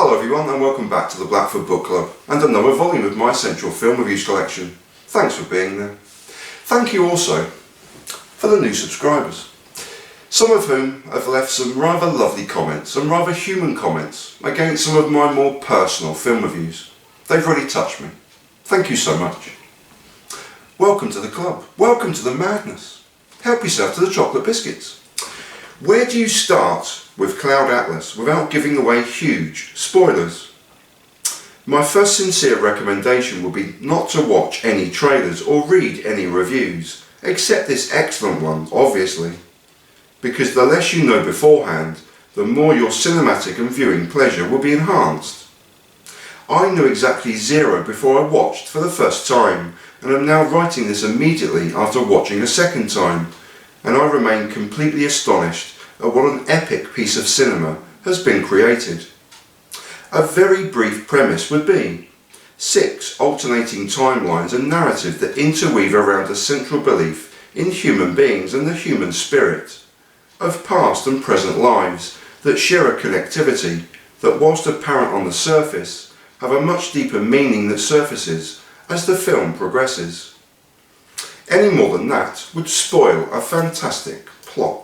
Hello everyone and welcome back to the Blackford Book Club and another volume of my Essential Film Reviews collection. Thanks for being there. Thank you also for the new subscribers, some of whom have left some rather lovely comments, some rather human comments against some of my more personal film reviews. They've really touched me. Thank you so much. Welcome to the club. Welcome to the madness. Help yourself to the chocolate biscuits. Where do you start with Cloud Atlas without giving away huge spoilers? My first sincere recommendation would be not to watch any trailers or read any reviews, except this excellent one, obviously, because the less you know beforehand, the more your cinematic and viewing pleasure will be enhanced. I knew exactly zero before I watched for the first time, and am now writing this immediately after watching a second time, and I remain completely astonished at what an epic piece of cinema has been created. A very brief premise would be 6 alternating timelines and narrative that interweave around a central belief in human beings and the human spirit, of past and present lives that share a connectivity that, whilst apparent on the surface, have a much deeper meaning that surfaces as the film progresses. Any more than that would spoil a fantastic plot.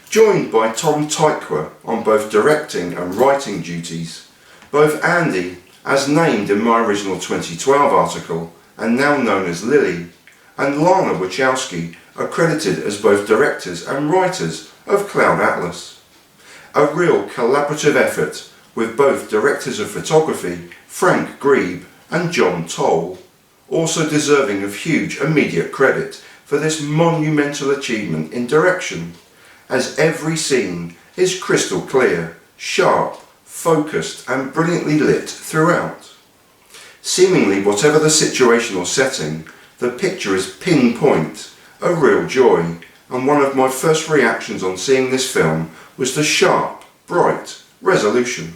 Joined by Tom Tykwer on both directing and writing duties, both Andy, as named in my original 2012 article and now known as Lily, and Lana Wachowskis are credited as both directors and writers of Cloud Atlas. A real collaborative effort with both directors of photography Frank Grebe and John Toll, also deserving of huge immediate credit for this monumental achievement in direction, as every scene is crystal clear, sharp, focused and brilliantly lit throughout. Seemingly whatever the situation or setting, the picture is pinpoint, a real joy, and one of my first reactions on seeing this film was the sharp, bright resolution.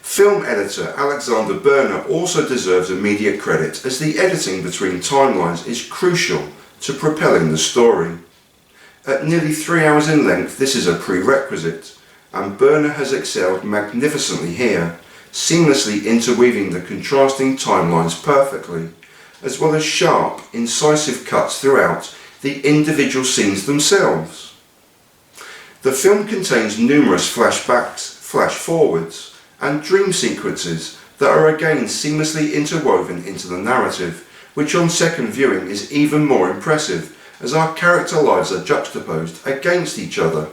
Film editor Alexander Berner also deserves immediate credit, as the editing between timelines is crucial to propelling the story. At nearly 3 hours in length, this is a prerequisite, and Berner has excelled magnificently here, seamlessly interweaving the contrasting timelines perfectly, as well as sharp, incisive cuts throughout the individual scenes themselves. The film contains numerous flashbacks, flash-forwards, and dream sequences that are again seamlessly interwoven into the narrative, which on second viewing is even more impressive as our character lives are juxtaposed against each other.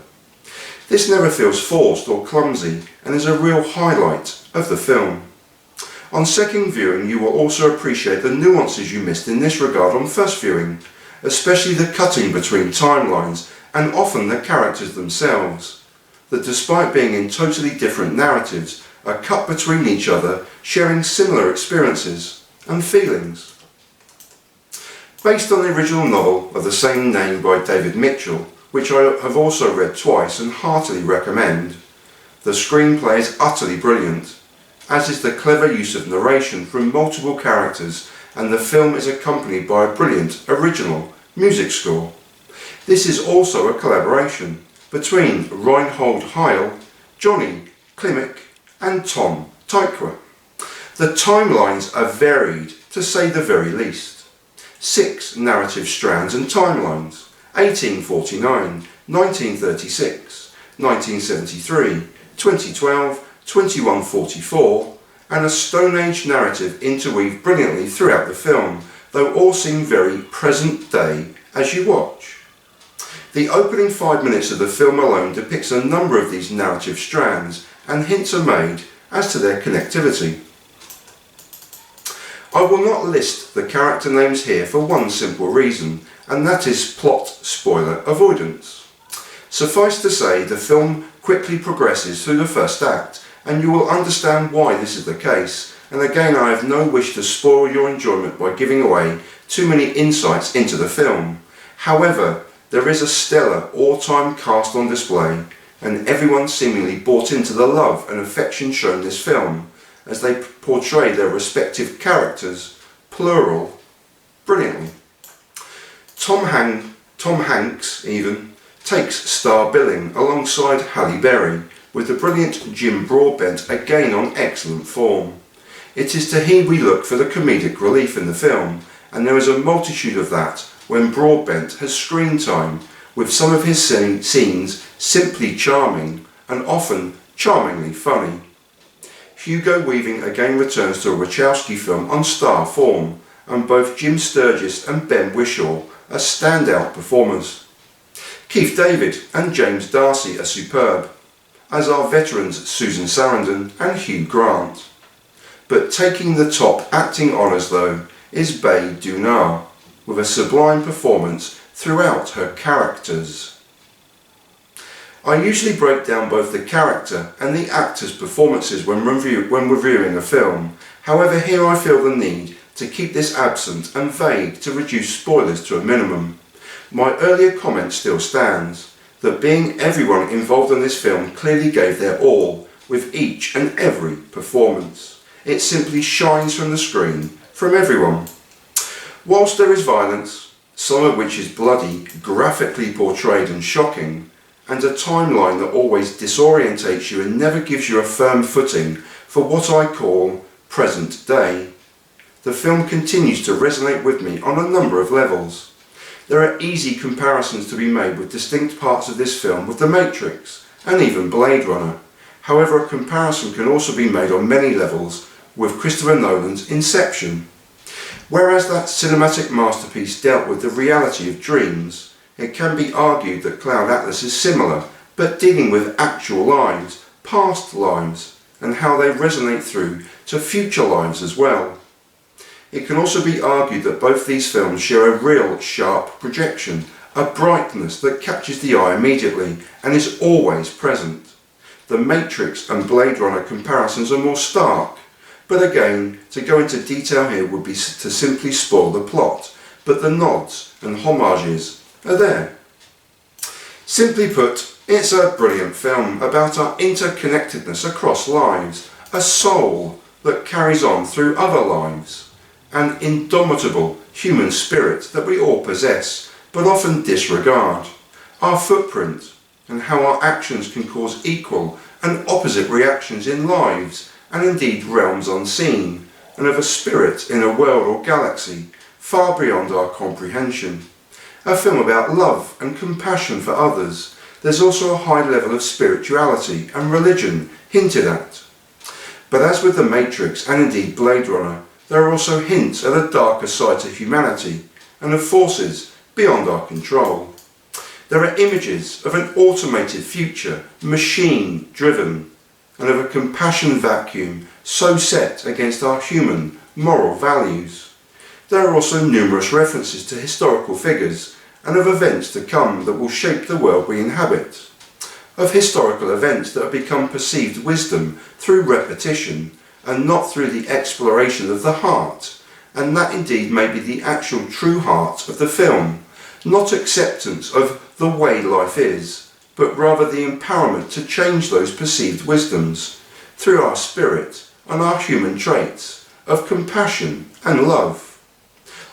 This never feels forced or clumsy and is a real highlight of the film. On second viewing you will also appreciate the nuances you missed in this regard on first viewing, especially the cutting between timelines and often the characters themselves, that despite being in totally different narratives are cut between each other, sharing similar experiences and feelings. Based on the original novel of the same name by David Mitchell, which I have also read twice and heartily recommend, the screenplay is utterly brilliant, as is the clever use of narration from multiple characters, and the film is accompanied by a brilliant original music score. This is also a collaboration between Reinhold Heil, Johnny Klimek and Tom Tykwer. The timelines are varied, to say the very least. 6 narrative strands and timelines: 1849, 1936, 1973, 2012, 2144, and a Stone Age narrative interweave brilliantly throughout the film, though all seem very present day as you watch. The opening 5 minutes of the film alone depicts a number of these narrative strands, and hints are made as to their connectivity. I will not list the character names here for one simple reason, and that is plot spoiler avoidance. Suffice to say, the film quickly progresses through the first act, and you will understand why this is the case, and again I have no wish to spoil your enjoyment by giving away too many insights into the film. However, there is a stellar all-time cast on display, and everyone seemingly bought into the love and affection shown in this film, as they portray their respective characters, plural, brilliantly. Tom Hanks even takes star billing alongside Halle Berry, with the brilliant Jim Broadbent again on excellent form. It is to him we look for the comedic relief in the film, and there is a multitude of that when Broadbent has screen time, with some of his scenes simply charming and often charmingly funny. Hugo Weaving again returns to a Wachowski film on star form, and both Jim Sturgis and Ben Whishaw are standout performers. Keith David and James Darcy are superb, as are veterans Susan Sarandon and Hugh Grant. But taking the top acting honours though is Bae Doona, with a sublime performance throughout her characters. I usually break down both the character and the actors' performances when reviewing a film. However, here I feel the need to keep this absent and vague to reduce spoilers to a minimum. My earlier comment still stands, that being everyone involved in this film clearly gave their all, with each and every performance. It simply shines from the screen, from everyone. Whilst there is violence, some of which is bloody, graphically portrayed and shocking, and a timeline that always disorientates you and never gives you a firm footing for what I call present day, the film continues to resonate with me on a number of levels. There are easy comparisons to be made with distinct parts of this film with The Matrix and even Blade Runner. However, a comparison can also be made on many levels with Christopher Nolan's Inception. Whereas that cinematic masterpiece dealt with the reality of dreams, it can be argued that Cloud Atlas is similar, but dealing with actual lives, past lives, and how they resonate through to future lives as well. It can also be argued that both these films share a real sharp projection, a brightness that catches the eye immediately and is always present. The Matrix and Blade Runner comparisons are more stark, but again, to go into detail here would be to simply spoil the plot, but the nods and homages are there. Simply put, it's a brilliant film about our interconnectedness across lives, a soul that carries on through other lives, an indomitable human spirit that we all possess but often disregard, our footprint and how our actions can cause equal and opposite reactions in lives and indeed realms unseen, and of a spirit in a world or galaxy far beyond our comprehension. A film about love and compassion for others. There's also a high level of spirituality and religion hinted at. But as with The Matrix and indeed Blade Runner, there are also hints at a darker side to humanity and of forces beyond our control. There are images of an automated future, machine-driven, and of a compassion vacuum so set against our human moral values. There are also numerous references to historical figures and of events to come that will shape the world we inhabit, of historical events that have become perceived wisdom through repetition and not through the exploration of the heart, and that indeed may be the actual true heart of the film, not acceptance of the way life is, but rather the empowerment to change those perceived wisdoms through our spirit and our human traits of compassion and love.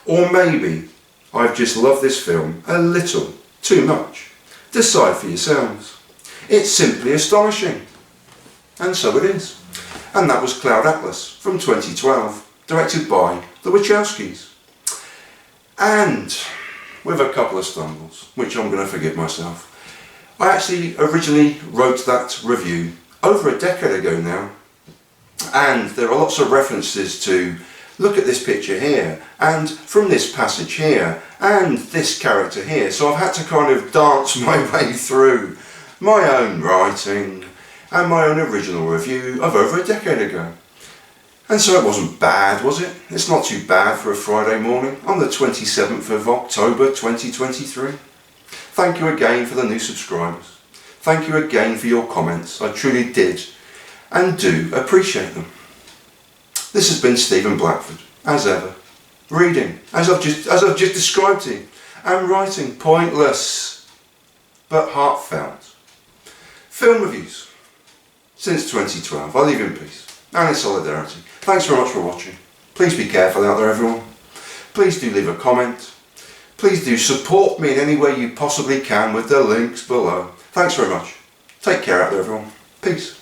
Or maybe I've just loved this film a little too much. Decide for yourselves. It's simply astonishing. And so it is. And that was Cloud Atlas from 2012, directed by the Wachowskis. And with a couple of stumbles, which I'm going to forgive myself. I actually originally wrote that review over a decade ago now, and there are lots of references to look at this picture here, and from this passage here, and this character here, so I've had to kind of dance my way through my own writing and my own original review of over a decade ago. And so it wasn't bad, was it? It's not too bad for a Friday morning on the 27th of October 2023. Thank you again for the new subscribers. Thank you again for your comments. I truly did and do appreciate them. This has been Stephen Blackford, as ever, reading, as I've just described to you, and writing pointless but heartfelt film reviews since 2012. I leave you in peace and in solidarity. Thanks very much for watching. Please be careful out there, everyone. Please do leave a comment. Please do support me in any way you possibly can with the links below. Thanks very much. Take care out there, everyone. Peace.